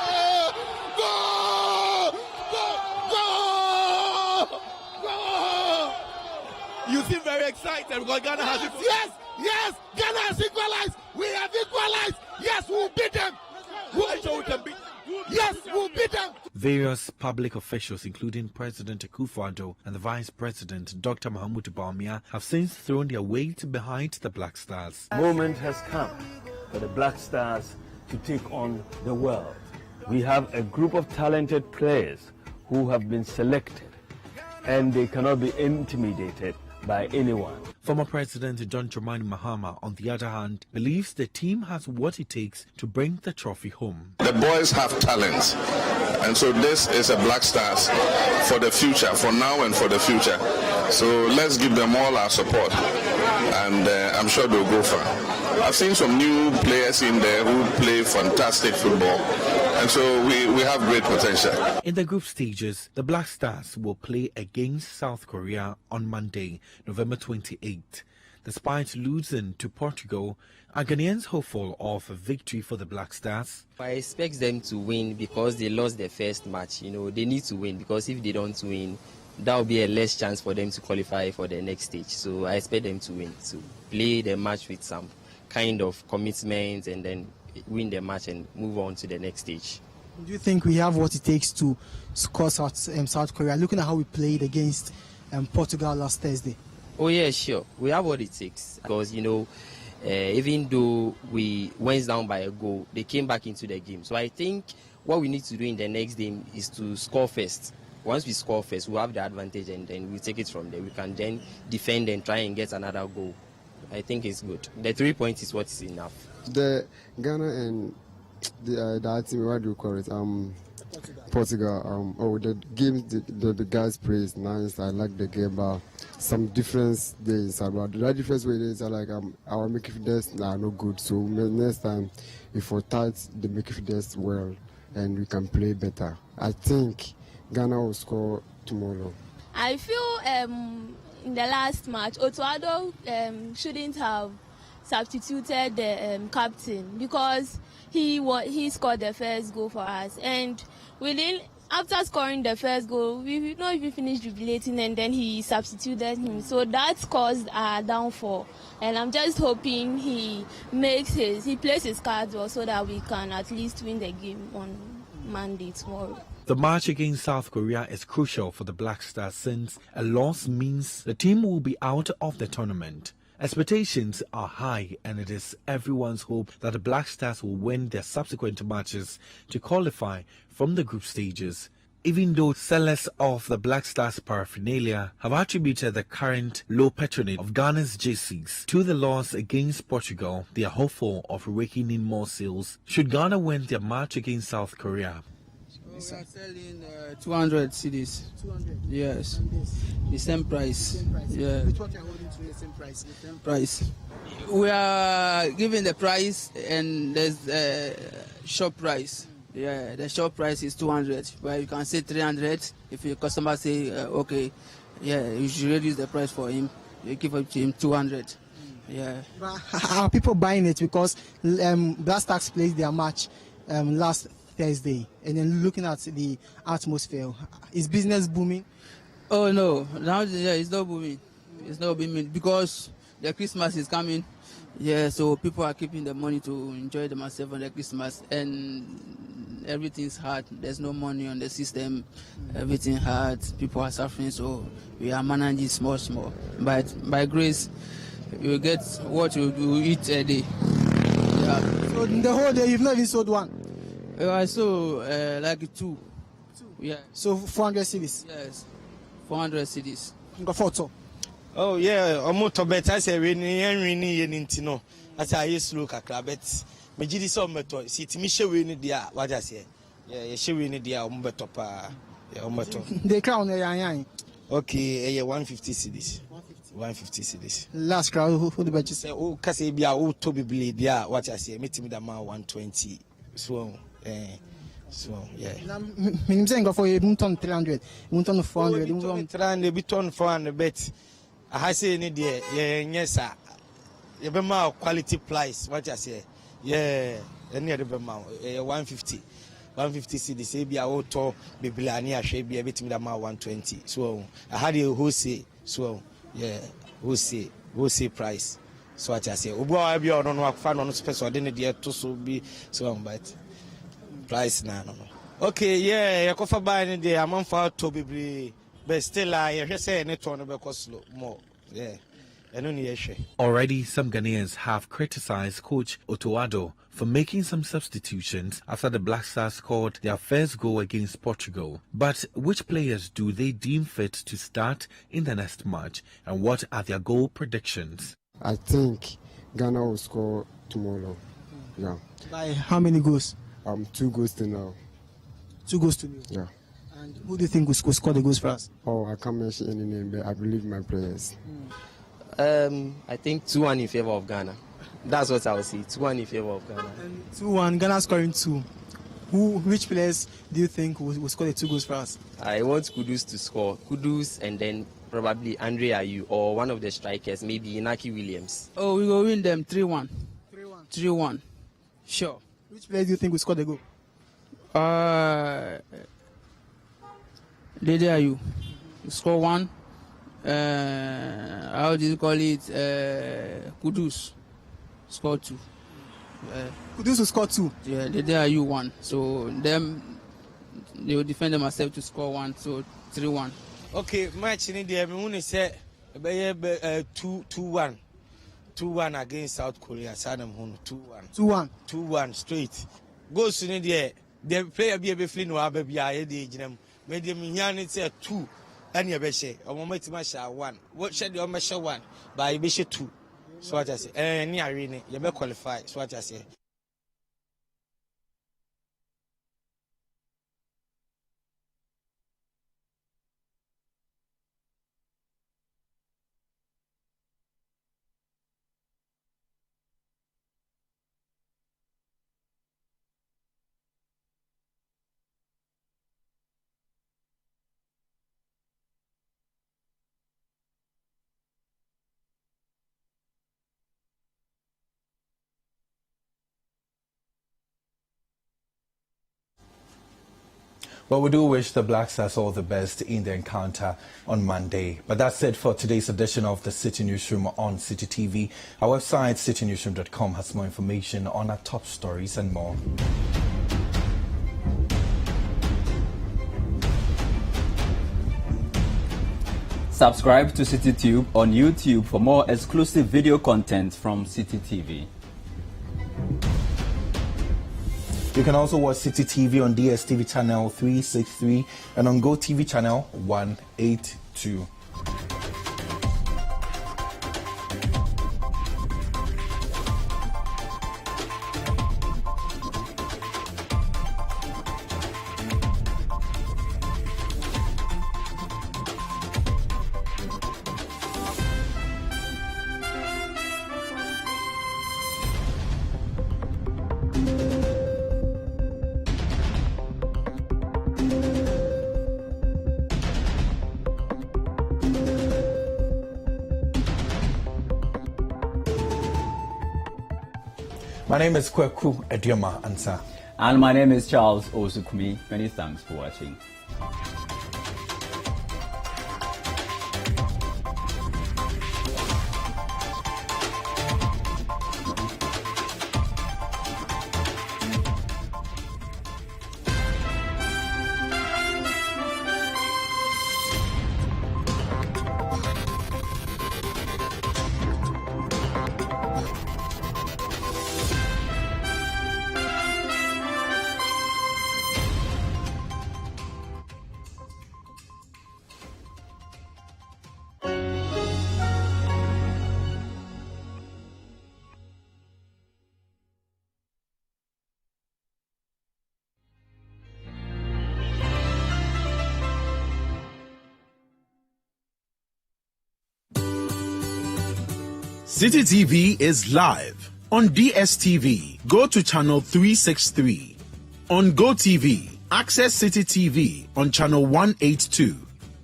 Go! Go! Go! Go! You seem very excited because Ghana has it. Yes! Yes! Ghana has equalized! We have equalized! Yes, we'll beat them! We'll show them beat. Yes, we'll beat them! Various public officials, including President Akufo-Addo and the Vice President Dr. Mahamudu Bawumia, have since thrown their weight behind the Black Stars. The moment has come for the Black Stars to take on the world. We have a group of talented players who have been selected, and they cannot be intimidated by anyone. Former President John Dramani Mahama, on the other hand, believes the team has what it takes to bring the trophy home. The boys have talents, and so this is a Black Stars for the future, for now and for the future. So let's give them all our support, and I'm sure they'll go far. I've seen some new players in there who play fantastic football, and so we have great potential. In the group stages, the Black Stars will play against South Korea on Monday, November 28. Despite losing to Portugal, are Ghanaians hopeful of a victory for the Black Stars? I expect them to win because they lost their first match. You know, they need to win because if they don't win, that will be a less chance for them to qualify for the next stage. So I expect them to win, to play the match with some kind of commitment and then win the match and move on to the next stage. Do you think we have what it takes to score South Korea, looking at how we played against Portugal last Thursday? Oh yeah, sure. We have what it takes because, you know, even though we went down by a goal, they came back into the game. So I think what we need to do in the next game is to score first. Once we score first, we'll have the advantage and then we'll take it from there. We can then defend and try and get another goal. I think it's good. The 3 points is what is enough. The Ghana and the team, what do you call it? Portugal. The game, the guys play is nice. I like the game, but some difference there is about the difference where it is like our midfielders are not good. So next time, if we tight the midfielders well, and we can play better. I think Ghana will score tomorrow. I feel in the last match, Otuado shouldn't have substituted the captain because he scored the first goal for us, and after scoring the first goal, we not even finished jubilating, and then he substituted him. So that caused our downfall. And I'm just hoping he plays his cards well so that we can at least win the game on Monday tomorrow. The match against South Korea is crucial for the Black Stars since a loss means the team will be out of the tournament. Expectations are high and it is everyone's hope that the Black Stars will win their subsequent matches to qualify from the group stages. Even though sellers of the Black Stars paraphernalia have attributed the current low patronage of Ghana's jerseys to the loss against Portugal, they are hopeful of raking in more sales should Ghana win their match against South Korea. We are selling 200 CDs. 200? Yes. The same price. Yeah. Which one are holding to the same price? The same price. We are giving the price and there's a shop price. Yeah, the shop price is 200. But you can say 300 if your customer say, okay, yeah, you should reduce the price for him. You give it to him 200. Yeah. But are people buying it because Black Stars played their match last Thursday, and then looking at the atmosphere, is business booming? Oh no, now it's not booming. It's not booming because the Christmas is coming. Yeah, so people are keeping the money to enjoy themselves on the Christmas, and everything's hard. There's no money on the system. Everything hard. People are suffering, so we are managing small. But by grace, you will get what you eat a day. Yeah. So in the whole day, you've not even sold one? I saw like two. Yeah. So 400 CDs? Yes. 400 CDs. You got photo? Oh yeah, I'm to bet I say we no. That's how you slow kakra bet. Me gidi so meto. See me show we need dia what I say. Yeah, show we need dia beto pa. Yeah, beto. The crown yan. Okay, 150 CDs. 150 CDs. Last crowd who the bet you say oh kase bia oh to be believe dia what I say. Me timi da ma 120. So yeah. Minimum saying go for a ton 300, one ton 400, 300, be ton 400 bet. I say need there, yes sir. You be more quality price, what I say. Yeah, any other be more 150. 150 cedi say be a auto be blani a share be a bit me da 120. So I had a wholesale, so yeah, wholesale price. So what I say, Ubo I be on work fan on special then there to so be so but price na no. Okay, yeah, you go for buy any day am for to be but still I say any turn be cost more. Yeah. Already, some Ghanaians have criticized coach Otuado for making some substitutions after the Black Stars scored their first goal against Portugal. But which players do they deem fit to start in the next match, and what are their goal predictions? I think Ghana will score tomorrow. Yeah. By how many goals? 2 goals to now. 2 goals to nil. Yeah. And who do you think will score the goals for us? Oh, I can't mention any name, but I believe my players. I think 2-1 in favor of Ghana. That's what I would say. 2-1 in favor of Ghana. 2-1, Ghana scoring 2. Which players do you think will score the 2 goals for us? I want Kudus to score. Kudus and then probably Andre Ayew or one of the strikers, maybe Inaki Williams. Oh, we will win them 3-1. 3-1. Sure. Which player do you think will score the goal? Dede Ayew. Score 1. How do you call it? Kudus. Score 2. Kudus will score 2. Yeah, Dede Ayew 1. So them, they will defend themselves to score 1. So 3-1. Okay, match in India, we say 2-1. 2-1 against South Korea. 2-1. 2-1 straight. Goes in India. The player be a flin or baby. I had the medium yan say 2. And you say, a moment match 1. What should you measure 1? By Bishop 2. So what I say, any arena, you may qualify. So what I say. Well, we do wish the Black Stars all the best in the encounter on Monday. But that's it for today's edition of the Citi Newsroom on Citi TV. Our website, citinewsroom.com, has more information on our top stories and more. Subscribe to CityTube on YouTube for more exclusive video content from Citi TV. You can also watch Citi TV on DSTV channel 363 and on GoTV channel 182. My name is Kwaku, Aduamah, Ansah. And my name is Charles Owusu, Kumi. Many thanks for watching. Citi TV is live on DSTV. Go to channel 363. On GoTV, access Citi TV on channel 182.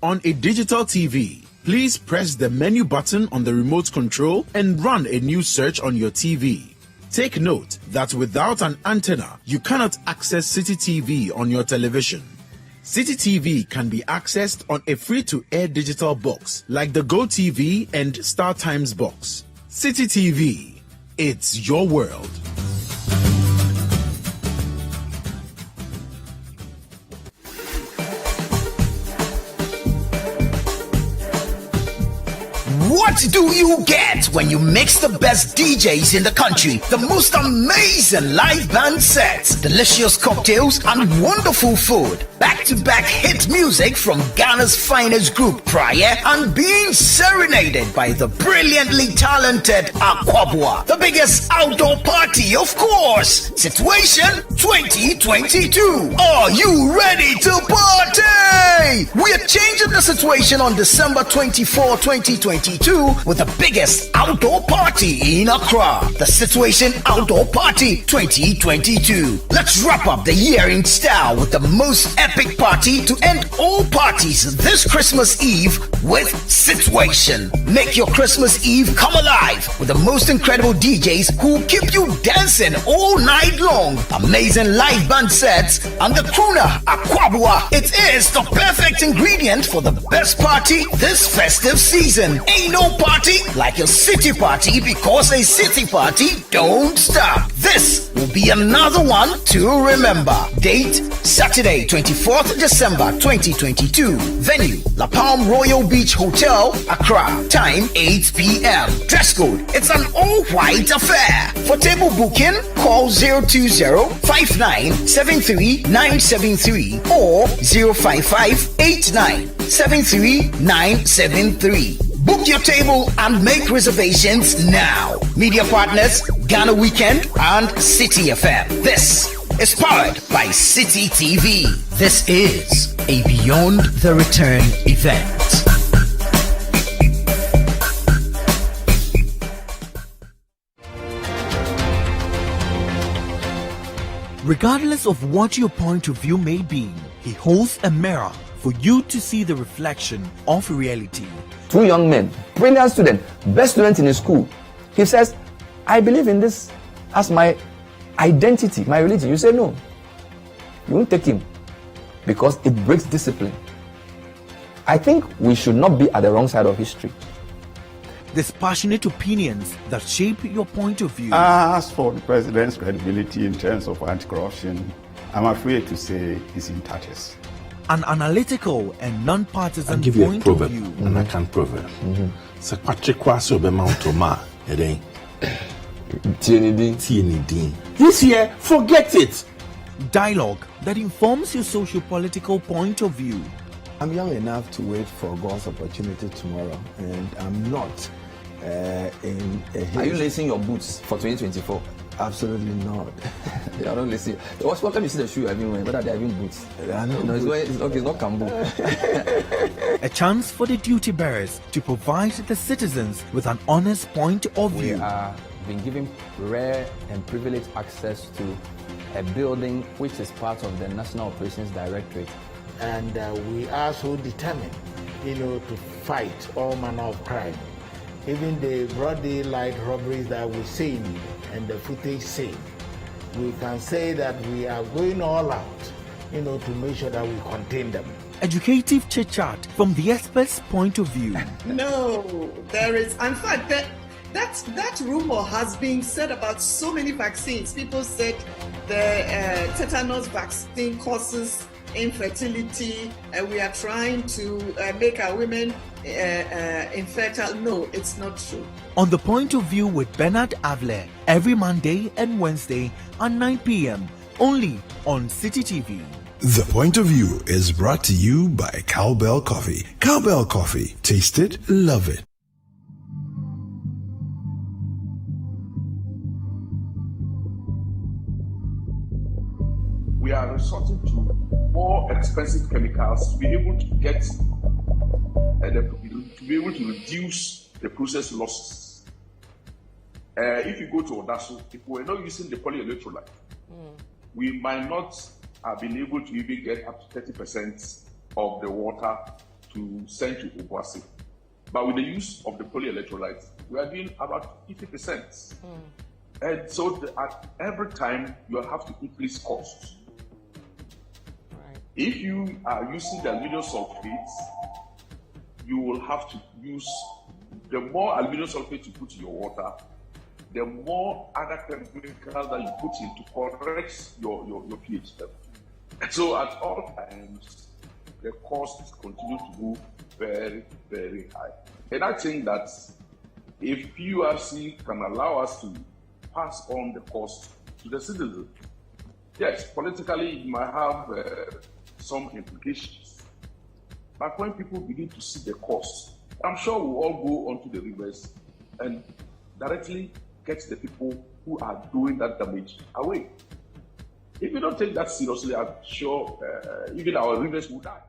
On a digital TV, please press the menu button on the remote control and run a new search on your TV. Take note that without an antenna, you cannot access Citi TV on your television. Citi TV can be accessed on a free-to-air digital box like the GoTV and StarTimes box. Citi TV, it's your world. What do you get when you mix the best DJs in the country, the most amazing live band sets, delicious cocktails, and wonderful food? Back-to-back hit music from Ghana's finest group, Prayer, and being serenaded by the brilliantly talented Akwaboah. The biggest outdoor party, of course. Situation 2022. Are you ready to party? We are changing the situation on December 24, 2022 with the biggest outdoor party in Accra. The Situation Outdoor Party 2022. Let's wrap up the year in style with the most epic epic party to end all parties this Christmas Eve with Situation. Make your Christmas Eve come alive with the most incredible DJs who will keep you dancing all night long. Amazing live band sets and the crooner Aquabua. It is the perfect ingredient for the best party this festive season. Ain't no party like a city party, because a city party don't stop. This will be another one to remember. Date Saturday 24th December 2022. Venue La Palm Royal Beach Hotel, Accra. Time 8 p.m. Dress code, it's an all-white affair. For table booking, call 020-5973-973 or 055-8973-973. Book your table and make reservations now. Media partners, Ghana Weekend and City FM. This is powered by Citi TV. This is a Beyond the Return event. Regardless of what your point of view may be, he holds a mirror for you to see the reflection of reality. 2 young men, brilliant student, best student in his school. He says, I believe in this as my identity, my religion. You say no. You won't take him because it breaks discipline. I think we should not be at the wrong side of history. Dispassionate opinions that shape your point of view. As for the president's credibility in terms of anti-corruption, I'm afraid to say he's in tatters. An analytical and non-partisan I'll give you a point of proverb, view. and I can proverb. So this year, forget it. Dialogue that informs your socio-political point of view. I'm young enough to wait for God's opportunity tomorrow, and I'm not in a haste. Are you lacing your boots for 2024? Absolutely not. They are not lacing. What time you see the shoe I've been wearing? Whether they are having boots? No, it's not Kambu. A chance for the duty bearers to provide the citizens with an honest point of view. We are being given rare and privileged access to a building which is part of the National Operations Directorate. And we are so determined, to fight all manner of crime. Even the broad daylight robberies that we see and the footage say, we can say that we are going all out, to make sure that we contain them. Educative chit-chat from the expert's point of view. No, there is, in fact, that rumor has been said about so many vaccines. People said the tetanus vaccine causes infertility, and we are trying to make our women infertile. No, it's not true. On the Point of View with Bernard Avler, every Monday and Wednesday at 9 p.m. only on Citi TV. The Point of View is brought to you by Cowbell Coffee. Cowbell Coffee. Taste it, love it. We are resorting to more expensive chemicals to be able to get to be able to reduce the process losses. If you go to Owusu, if we're not using the polyelectrolyte, we might not have been able to even get up to 30% of the water to send to Obuasi. But with the use of the polyelectrolyte, we are doing about 50%. And so at every time you have to increase costs. If you are using the aluminum sulfates, you will have to use, the more aluminum sulfate you put in your water, the more other chemicals that you put in to correct your pH level. So at all times, the costs continue to go very, very high. And I think that if PURC can allow us to pass on the cost to the citizens, yes, politically it might have some implications. But when people begin to see the cost, I'm sure we'll all go onto the rivers and directly get the people who are doing that damage away. If we don't take that seriously, I'm sure even our rivers will die.